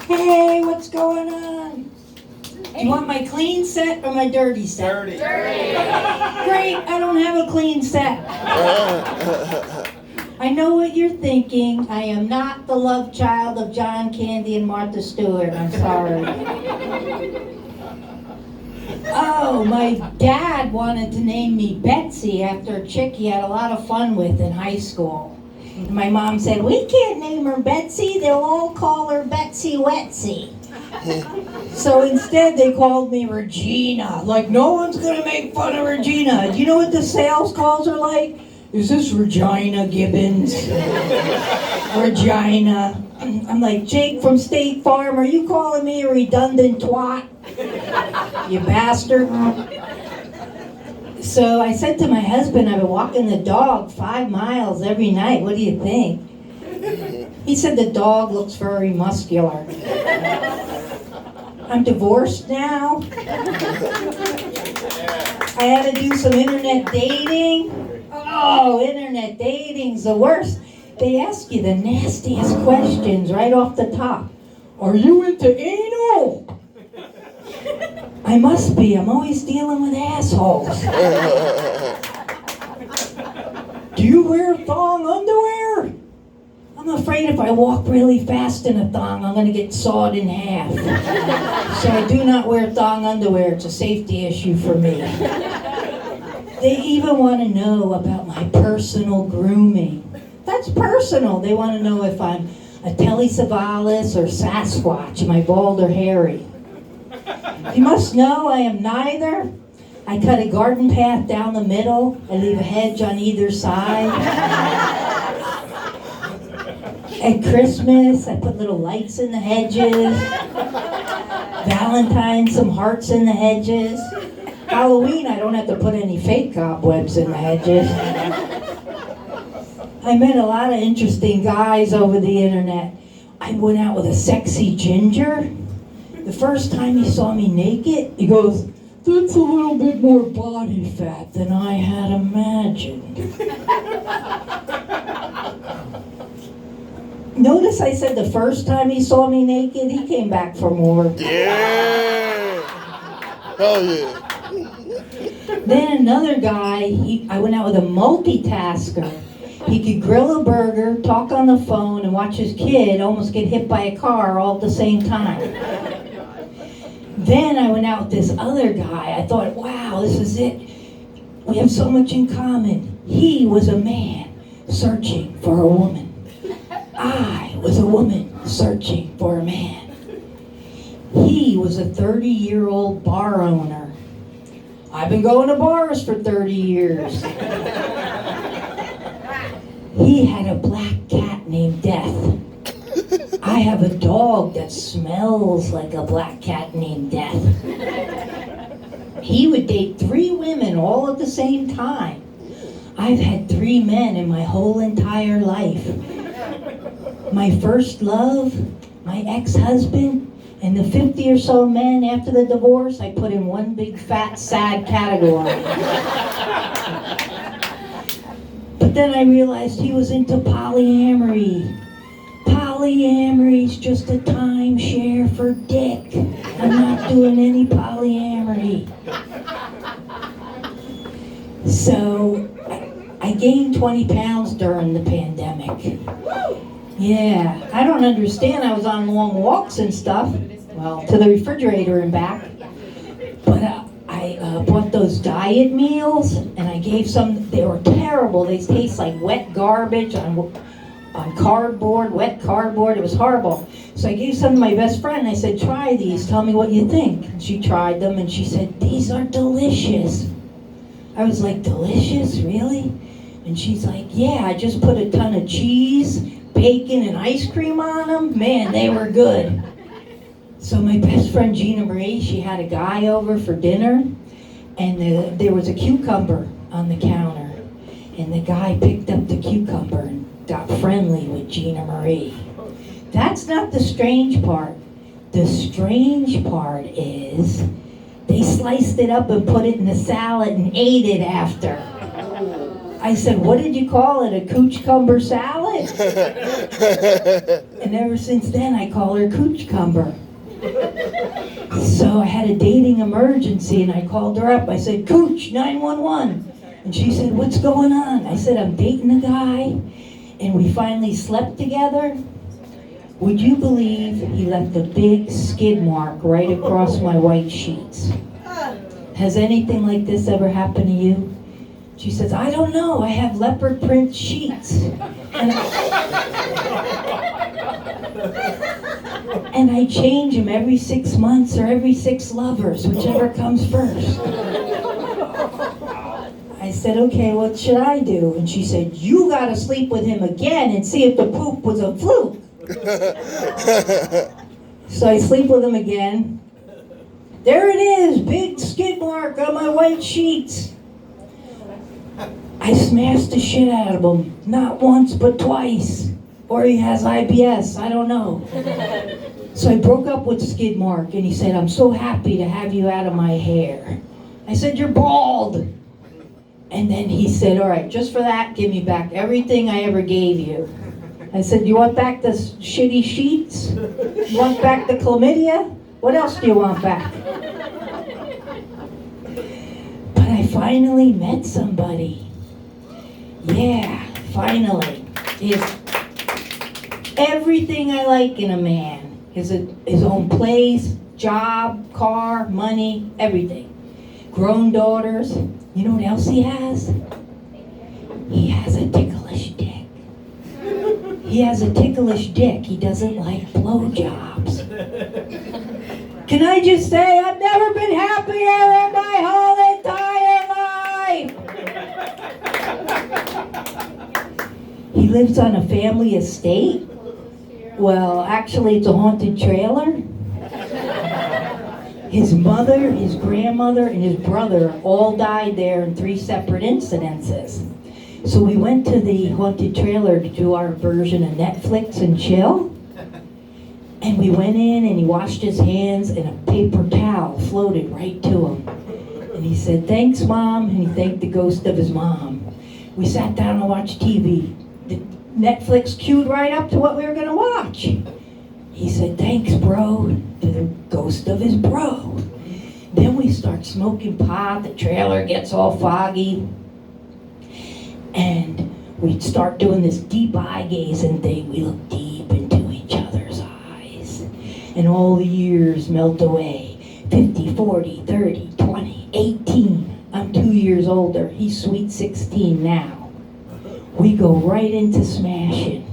Hey, what's going on? Do you want my clean set or my dirty set? Dirty. Great, I don't have a clean set. I know what you're thinking. I am not the love child of John Candy and Martha Stewart. I'm sorry. Oh, my dad wanted to name me Betsy after a chick he had a lot of fun with in high school. And my mom said, we can't name her Betsy. They'll all call her Betsy Wetsy. So instead they called me Regina. Like, no one's gonna make fun of Regina. Do you know what the sales calls are like? Is this Gina Gibbons? Regina. I'm like, Jake from State Farm, are you calling me a redundant twat? You bastard. So I said to my husband, I've been walking the dog 5 miles every night. What do you think? He said the dog looks very muscular. I'm divorced now. I had to do some internet dating. Oh, internet dating's the worst. They ask you the nastiest questions right off the top. Are you into anal? I must be. I'm always dealing with assholes. Do you wear thong underwear? I'm afraid if I walk really fast in a thong, I'm going to get sawed in half. So I do not wear thong underwear. It's a safety issue for me. They even want to know about my personal grooming. That's personal. They want to know if I'm a Telly Savalas or Sasquatch. Am I bald or hairy? You must know I am neither. I cut a garden path down the middle. I leave a hedge on either side. At Christmas, I put little lights in the hedges. Valentine's, some hearts in the hedges. Halloween, I don't have to put any fake cobwebs in the hedges. I met a lot of interesting guys over the internet. I went out with a sexy ginger. The first time he saw me naked, he goes, that's a little bit more body fat than I had imagined. Notice I said the first time he saw me naked, he came back for more. Yeah! Hell yeah. Then another guy, I went out with a multitasker. He could grill a burger, talk on the phone, and watch his kid almost get hit by a car all at the same time. Then I went out with this other guy. I thought, wow, this is it. We have so much in common. He was a man searching for a woman. I was a woman searching for a man. He was a 30-year-old bar owner. I've been going to bars for 30 years. He had a black cat named Death. I have a dog that smells like a black cat named Death. He would date 3 women all at the same time. I've had 3 men in my whole entire life. My first love, my ex-husband, and the 50 or so men after the divorce, I put in one big fat sad category. But then I realized he was into polyamory. Polyamory's just a timeshare for dick. I'm not doing any polyamory. So I gained 20 pounds during the pandemic. Yeah, I don't understand. I was on long walks and stuff. Well, to the refrigerator and back. But I bought those diet meals, and I gave some. They were terrible. They taste like wet garbage on cardboard, wet cardboard. It was horrible. So I gave some to my best friend. I said, try these. Tell me what you think. And she tried them, and she said, these are delicious. I was like, delicious? Really? And she's like, yeah, I just put a ton of cheese, bacon, and ice cream on them. Man, they were good. So my best friend Gina Marie, she had a guy over for dinner, and there was a cucumber on the counter. And the guy picked up the cucumber and got friendly with Gina Marie. That's not the strange part. The strange part is they sliced it up and put it in the salad and ate it after. I said, what did you call it, a coochcumber salad? And ever since then, I call her Coochcumber. So I had a dating emergency, and I called her up. I said, Cooch, 911. And she said, what's going on? I said, I'm dating a guy, and we finally slept together. Would you believe he left a big skid mark right across my white sheets? Has anything like this ever happened to you? She says, I don't know, I have leopard print sheets. And I change them every 6 months or every 6 lovers, whichever comes first. I said, okay, what should I do? And she said, you gotta sleep with him again and see if the poop was a fluke. So I sleep with him again. There it is, big skid mark on my white sheets. I smashed the shit out of him, not once but twice. Or he has IBS, I don't know. So I broke up with Skid Mark, and he said, I'm so happy to have you out of my hair. I said, you're bald. And then he said, all right, just for that, give me back everything I ever gave you. I said, you want back the shitty sheets? You want back the chlamydia? What else do you want back? But I finally met somebody. Yeah, finally. Is everything I like in a man. His own place, job, car, money, everything. Grown daughters. You know what else he has? He has a ticklish dick. He has a ticklish dick. He doesn't like blowjobs. Can I just say, I've never been happier in my whole entire life! He lives on a family estate. Well, actually, it's a haunted trailer. His mother, his grandmother, and his brother all died there in 3 separate incidences. So we went to the haunted trailer to do our version of Netflix and chill. And we went in, and he washed his hands, and a paper towel floated right to him. And he said, thanks, Mom, and he thanked the ghost of his mom. We sat down and watched TV. The Netflix queued right up to what we were going to watch. He said, thanks, bro, to the ghost of his bro. Then we start smoking pot, the trailer gets all foggy. And we start doing this deep eye gazing thing. We look deep into each other's eyes. And all the years melt away. 50, 40, 30, 20, 18. I'm 2 years older. He's sweet 16 now. We go right into smashing.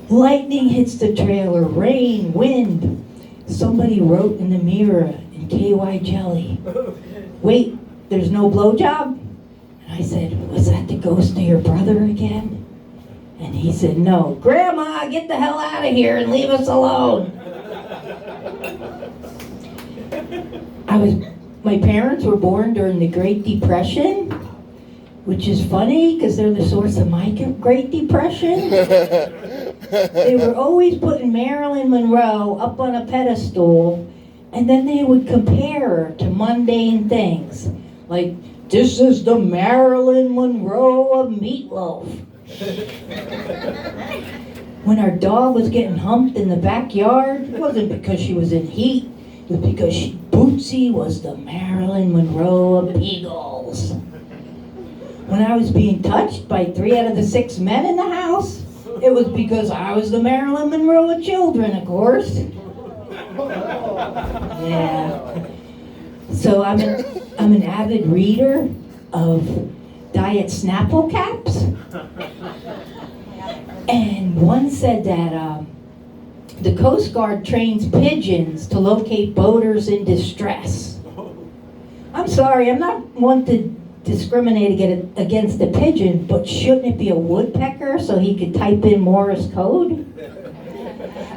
Lightning hits the trailer, rain, wind. Somebody wrote in the mirror in KY jelly, wait, there's no blowjob? And I said, was that the ghost of your brother again? And he said, no. Grandma, get the hell out of here and leave us alone. My parents were born during the Great Depression, which is funny because they're the source of my Great Depression. They were always putting Marilyn Monroe up on a pedestal, and then they would compare her to mundane things. Like, this is the Marilyn Monroe of meatloaf. When our dog was getting humped in the backyard, it wasn't because she was in heat. It was because Bootsy was the Marilyn Monroe of beagles. When I was being touched by 3 out of the 6 men in the house, it was because I was the Marilyn Monroe of children, of course. Yeah. So I'm an avid reader of Diet Snapple Caps. And one said that the Coast Guard trains pigeons to locate boaters in distress. I'm sorry, I'm not one to discriminate against a pigeon, but shouldn't it be a woodpecker so he could type in Morse code?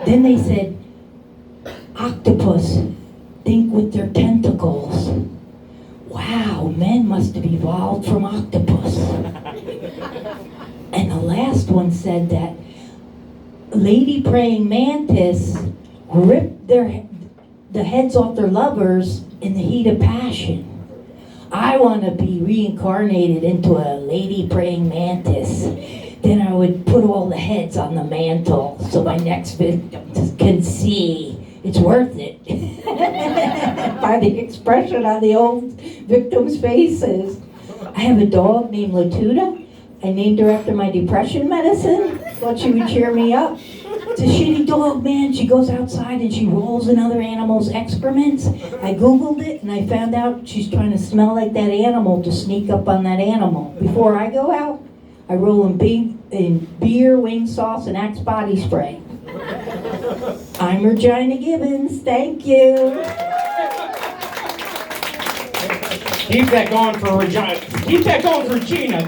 Then they said, octopus, think with their tentacles. Wow, men must have evolved from octopus. And the last one said that lady praying mantis ripped the heads off their lovers in the heat of passion. I want to be be reincarnated into a lady praying mantis. Then I would put all the heads on the mantle so my next victim can see it's worth it. By the expression on the old victims' faces. I have a dog named Latuda. I named her after my depression medicine. Thought she would cheer me up. It's a shitty dog, man. She goes outside and she rolls in other animals' excrements. I Googled it and I found out she's trying to smell like that animal to sneak up on that animal. Before I go out, I roll in beer, wing sauce, and Axe body spray. I'm Gina Gibbons. Thank you. Keep that going for Regina. Keep that going for Gina.